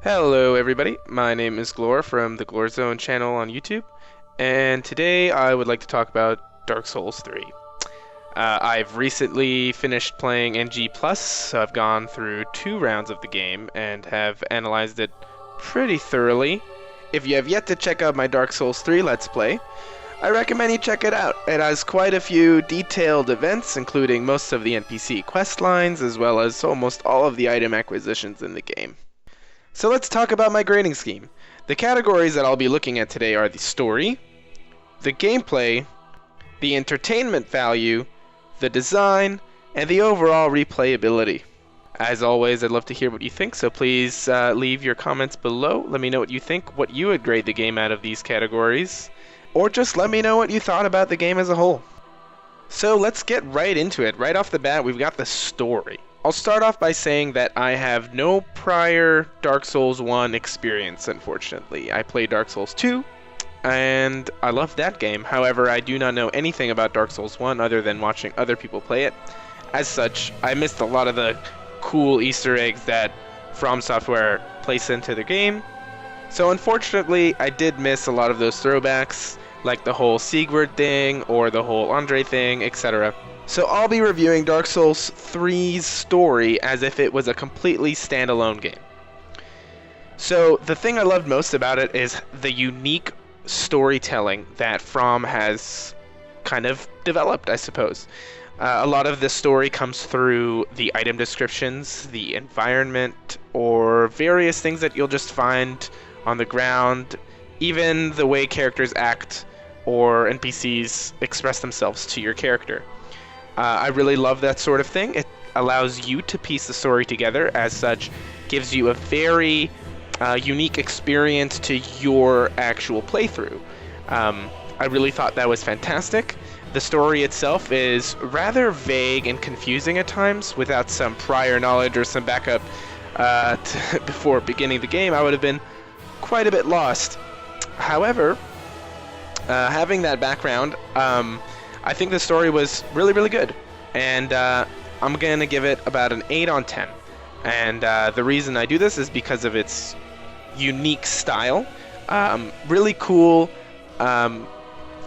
Hello everybody, my name is Glor from the Glor Zone channel on YouTube, and today I would like to talk about Dark Souls 3. I've recently finished playing NG+, so I've gone through 2 rounds of the game and have analyzed it pretty thoroughly. If you have yet to check out my Dark Souls 3 Let's Play, I recommend you check it out. It has quite a few detailed events, including most of the NPC quest lines, as well as almost all of the item acquisitions in the game. So let's talk about my grading scheme. The categories that I'll be looking at today are the story, the gameplay, the entertainment value, the design, and the overall replayability. As always, I'd love to hear what you think, so please leave your comments below. Let me know what you think, what you would grade the game out of these categories, or just let me know what you thought about the game as a whole. So let's get right into it. Right off the bat, we've got the story. I'll start off by saying that I have no prior Dark Souls 1 experience, unfortunately. I played Dark Souls 2, and I loved that game. However, I do not know anything about Dark Souls 1 other than watching other people play it. As such, I missed a lot of the cool Easter eggs that From Software placed into the game. So unfortunately, I did miss a lot of those throwbacks, like the whole Sigurd thing, or the whole Andre thing, etc. So I'll be reviewing Dark Souls 3's story as if it was a completely standalone game. So the thing I loved most about it is the unique storytelling that From has kind of developed, I suppose. A lot of the story comes through the item descriptions, the environment, or various things that you'll just find on the ground, even the way characters act or NPCs express themselves to your character. I really love that sort of thing. It allows you to piece the story together, as such, gives you a very unique experience to your actual playthrough. I really thought that was fantastic. The story itself is rather vague and confusing at times. Without some prior knowledge or some backup before beginning the game, I would have been quite a bit lost. However, having that background, I think the story was really, really good, and I'm going to give it about an 8 on 10. And the reason I do this is because of its unique style, really cool,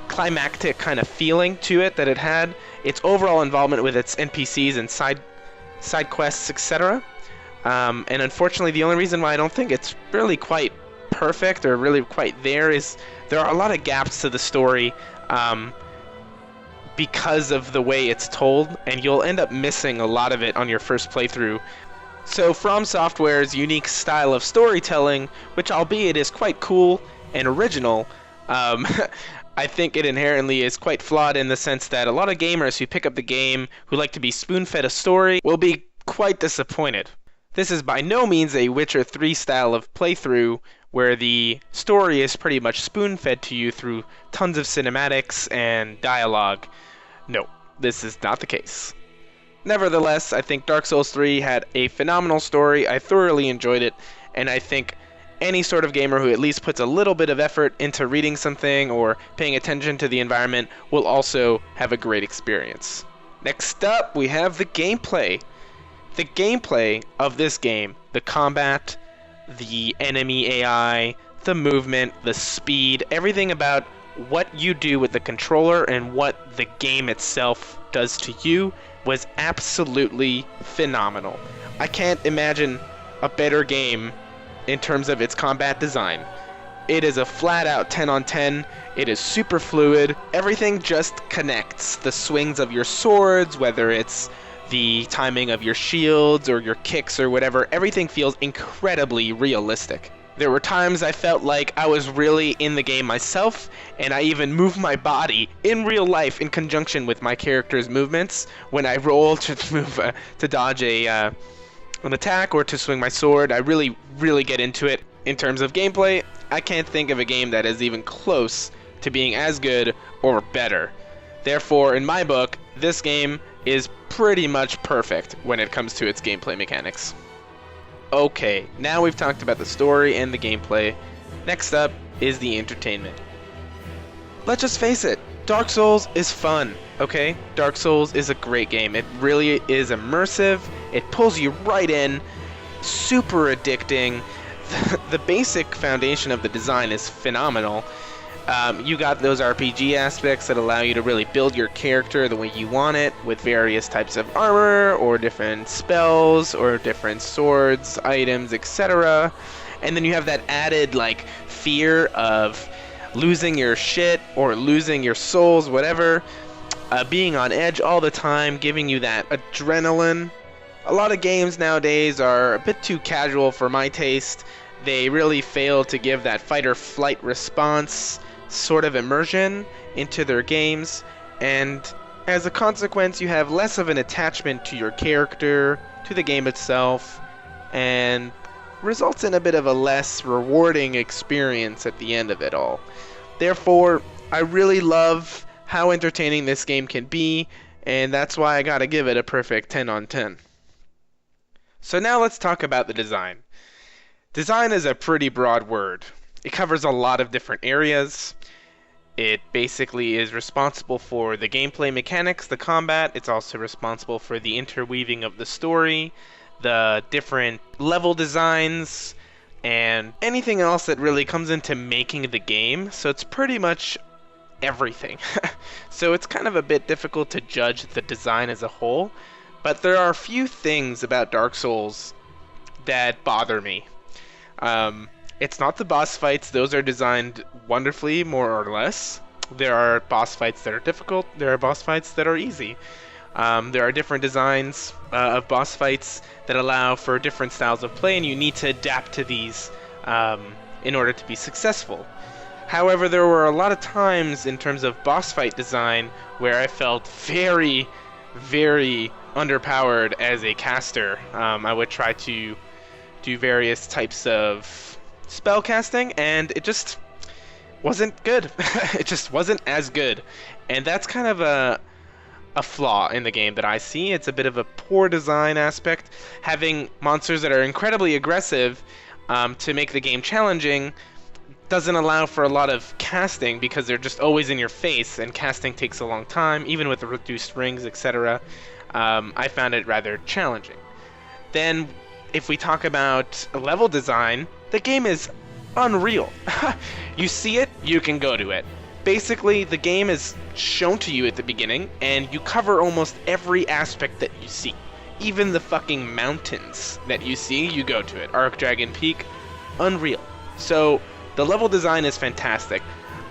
climactic kind of feeling to it that it had, its overall involvement with its NPCs and side quests, etc. And unfortunately, the only reason why I don't think it's really quite perfect or really quite there is there are a lot of gaps to the story, because of the way it's told, and you'll end up missing a lot of it on your first playthrough. So From Software's unique style of storytelling, which albeit is quite cool and original, I think it inherently is quite flawed in the sense that a lot of gamers who pick up the game who like to be spoon-fed a story will be quite disappointed. This is by no means a Witcher 3 style of playthrough where the story is pretty much spoon-fed to you through tons of cinematics and dialogue. No, this is not the case. Nevertheless, I think Dark Souls 3 had a phenomenal story. I thoroughly enjoyed it, and I think any sort of gamer who at least puts a little bit of effort into reading something or paying attention to the environment will also have a great experience. Next up, we have the gameplay. The gameplay of this game, the combat, the enemy AI, the movement, the speed, everything about what you do with the controller and what the game itself does to you was absolutely phenomenal. I can't imagine a better game in terms of its combat design. It is a flat-out 10 on 10. It is super fluid. Everything just connects. The swings of your swords, whether it's the timing of your shields or your kicks or whatever, everything feels incredibly realistic. There were times I felt like I was really in the game myself, and I even moved my body in real life in conjunction with my character's movements when I roll to move to dodge an attack or to swing my sword. I really get into it. In terms of gameplay, I can't think of a game that is even close to being as good or better. Therefore, in my book, this game is pretty much perfect when it comes to its gameplay mechanics. Okay, now we've talked about the story and the gameplay. Next up is the entertainment. Let's just face it, Dark Souls is fun, okay? Dark Souls is a great game. It really is immersive. It pulls you right in. Super addicting. the basic foundation of the design is phenomenal. You got those RPG aspects that allow you to really build your character the way you want it, with various types of armor, or different spells, or different swords, items, etc. And then you have that added, like, fear of losing your shit, or losing your souls, whatever. Being on edge all the time, giving you that adrenaline. A lot of games nowadays are a bit too casual for my taste. They really fail to give that fight or flight response sort of immersion into their games, and as a consequence you have less of an attachment to your character, to the game itself, and results in a bit of a less rewarding experience at the end of it all. Therefore, I really love how entertaining this game can be, and that's why I gotta give it a perfect 10 on 10. So now let's talk about the design. Design is a pretty broad word. It covers a lot of different areas. It basically is responsible for the gameplay mechanics, the combat. It's also responsible for the interweaving of the story, the different level designs, and anything else that really comes into making the game. So it's pretty much everything. So it's kind of a bit difficult to judge the design as a whole, but there are a few things about Dark Souls that bother me. It's not the boss fights. Those are designed wonderfully, more or less. There are boss fights that are difficult. There are boss fights that are easy. There are different designs of boss fights that allow for different styles of play, and you need to adapt to these in order to be successful. However, there were a lot of times in terms of boss fight design where I felt very, very underpowered as a caster. I would try to do various types of spell casting, and it just wasn't good. It just wasn't as good, and that's kind of a flaw in the game that I see. It's a bit of a poor design aspect. Having monsters that are incredibly aggressive to make the game challenging doesn't allow for a lot of casting, because they're just always in your face, and casting takes a long time, even with the reduced rings, etc. I found it rather challenging. Then, if we talk about level design, the game is unreal. You see it, you can go to it. Basically, the game is shown to you at the beginning, and you cover almost every aspect that you see. Even the fucking mountains that you see, you go to it. Arc Dragon Peak, unreal. So, the level design is fantastic.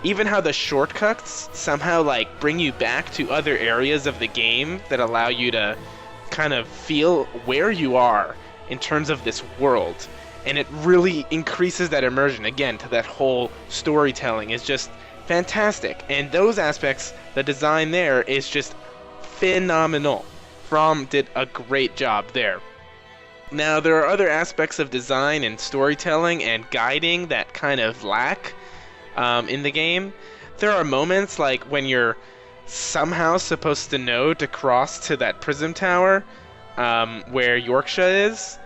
Even how the shortcuts somehow like bring you back to other areas of the game that allow you to kind of feel where you are in terms of this world, and it really increases that immersion again to that whole storytelling is just fantastic. And those aspects, the design there is just phenomenal. From did a great job there. Now there are other aspects of design and storytelling and guiding that kind of lack in the game. There are moments like when you're somehow supposed to know to cross to that prism tower where Yorkshire is.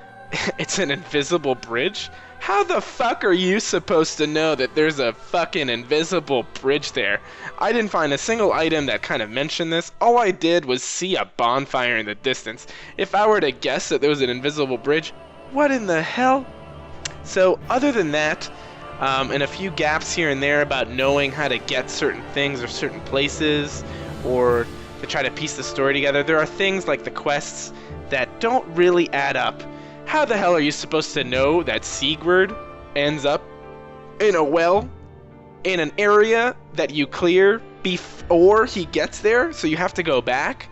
It's an invisible bridge. How the fuck are you supposed to know that there's a fucking invisible bridge there? I didn't find a single item that kind of mentioned this. All I did was see a bonfire in the distance. If I were to guess that there was an invisible bridge, what in the hell? So other than that, and a few gaps here and there about knowing how to get certain things or certain places, or to try to piece the story together, there are things like the quests that don't really add up. How the hell are you supposed to know that Sigurd ends up in a well in an area that you clear before he gets there, so you have to go back?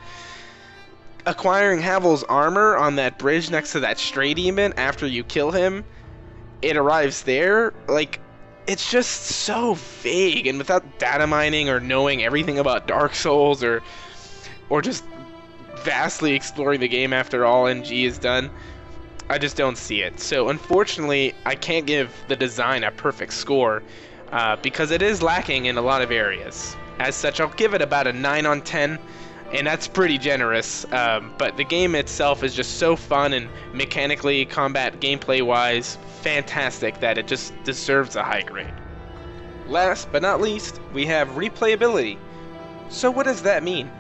Acquiring Havel's armor on that bridge next to that stray demon after you kill him, it arrives there? Like, it's just so vague, and without data mining or knowing everything about Dark Souls or just vastly exploring the game after all NG is done, I just don't see it. So unfortunately, I can't give the design a perfect score because it is lacking in a lot of areas. As such, I'll give it about a 9 on 10, and that's pretty generous. But the game itself is just so fun, and mechanically, combat, gameplay-wise, fantastic that it just deserves a high grade. Last but not least, we have replayability. So what does that mean?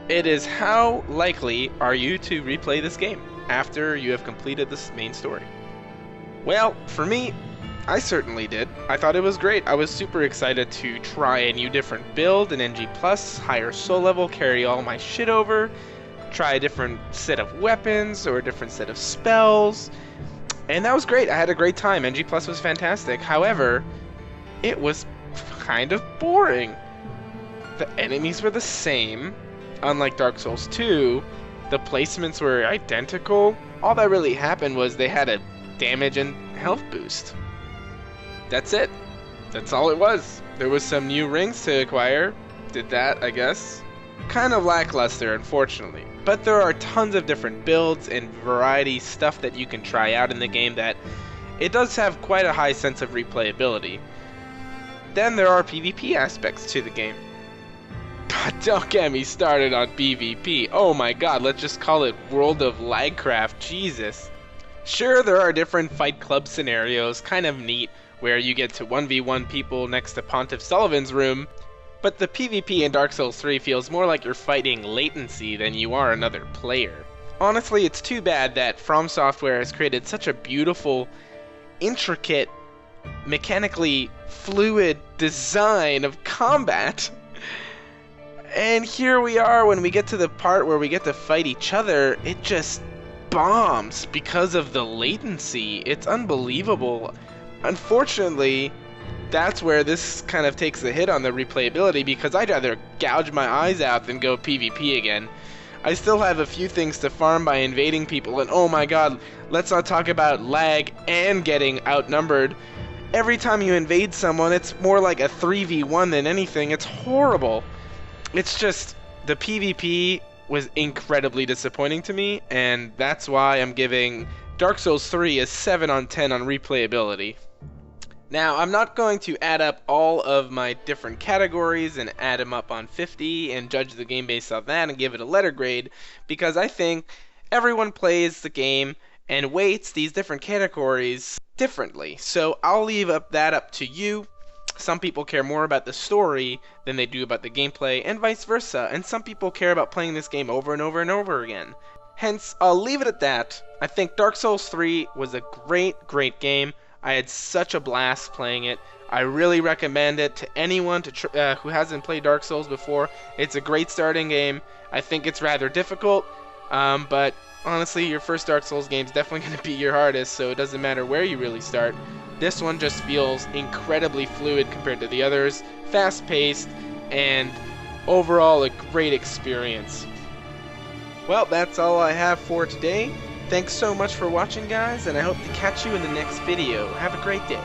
It is how likely are you to replay this game after you have completed this main story. Well, for me, I certainly did. I thought it was great. I was super excited to try a new different build in NG+, higher soul level, carry all my shit over, try a different set of weapons or a different set of spells, and that was great. I had a great time. NG+ was fantastic. However, it was kind of boring. The enemies were the same. Unlike Dark Souls 2, the placements were identical. All that really happened was they had a damage and health boost. That's it. That's all it was. There was some new rings to acquire. Did that, I guess. Kind of lackluster, unfortunately. But there are tons of different builds and variety stuff that you can try out in the game that it does have quite a high sense of replayability. Then there are PvP aspects to the game. But don't get me started on PvP. Oh my god, let's just call it World of Lagcraft, Jesus. Sure, there are different Fight Club scenarios, kind of neat, where you get to 1v1 people next to Pontiff Sullivan's room, but the PvP in Dark Souls 3 feels more like you're fighting latency than you are another player. Honestly, it's too bad that From Software has created such a beautiful, intricate, mechanically fluid design of combat. And here we are, when we get to the part where we get to fight each other, it just bombs because of the latency. It's unbelievable. Unfortunately, that's where this kind of takes a hit on the replayability, because I'd rather gouge my eyes out than go PvP again. I still have a few things to farm by invading people, and oh my god, let's not talk about lag and getting outnumbered. Every time you invade someone, it's more like a 3v1 than anything. It's horrible. It's just, the PvP was incredibly disappointing to me, and that's why I'm giving Dark Souls 3 a 7 on 10 on replayability. Now, I'm not going to add up all of my different categories and add them up on 50 and judge the game based off that and give it a letter grade, because I think everyone plays the game and weights these different categories differently. So I'll leave that up to you. Some people care more about the story than they do about the gameplay, and vice versa, and some people care about playing this game over and over and over again. Hence, I'll leave it at that. I think Dark Souls 3 was a great game. I had such a blast playing it. I really recommend it to anyone who hasn't played Dark Souls before. It's a great starting game. I think it's rather difficult, but honestly, your first Dark Souls game is definitely going to be your hardest, so it doesn't matter where you really start. This one just feels incredibly fluid compared to the others, fast-paced, and overall a great experience. Well, that's all I have for today. Thanks so much for watching, guys, and I hope to catch you in the next video. Have a great day.